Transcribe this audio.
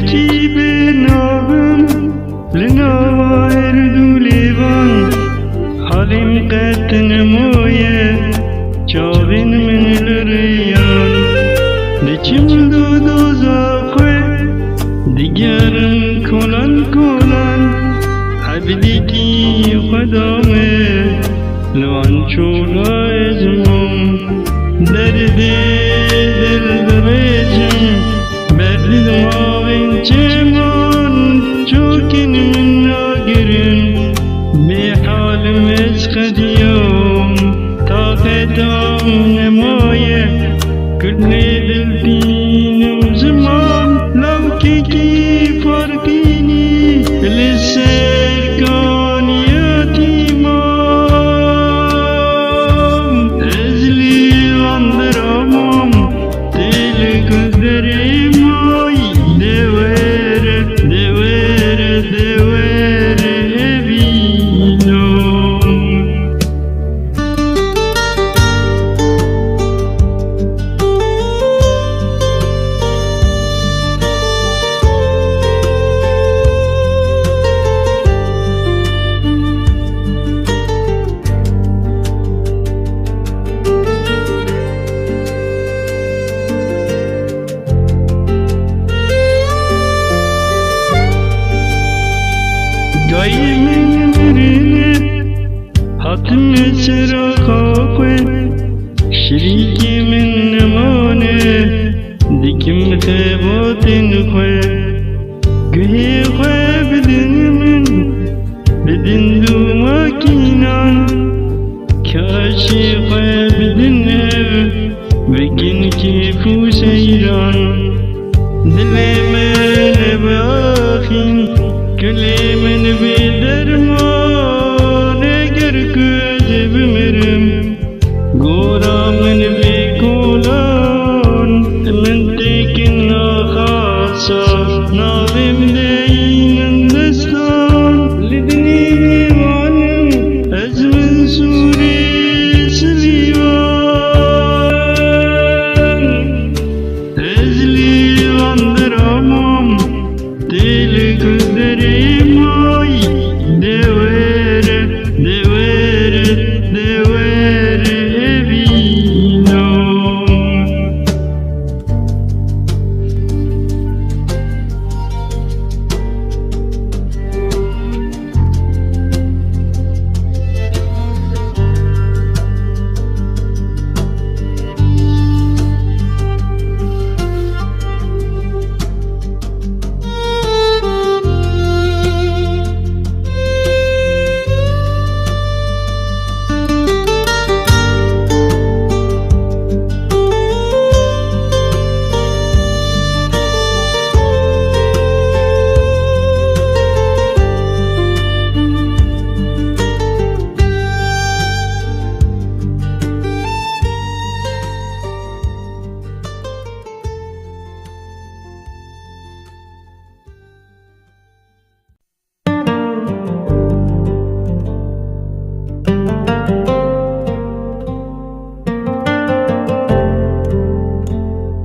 لکی به ناغم لنایر دولیوان حالیم قد نمایه چاوین من لریان لچم دو دوزاخوه دیگرم کلان کلان عبدی کی خدامه لوان چولا ازمم درد دل بریجم برد دماغین چمان چوکن من ناگرم به حالم از قدیوم طاقتم نمایه کل دل دینم زمان لو کی فرقینی لسر کان یتیمم ازلی اندرامم دل گذری مای دوره دوره دوره بینم گاهی من مرنه حتم چرا خواه شریک من نمانه دیکم خیبات نخواه گهی خواه بدن من بدن دو ماکینان کاشی خواه بدن بکن که فوس ایران دل من باخین کلی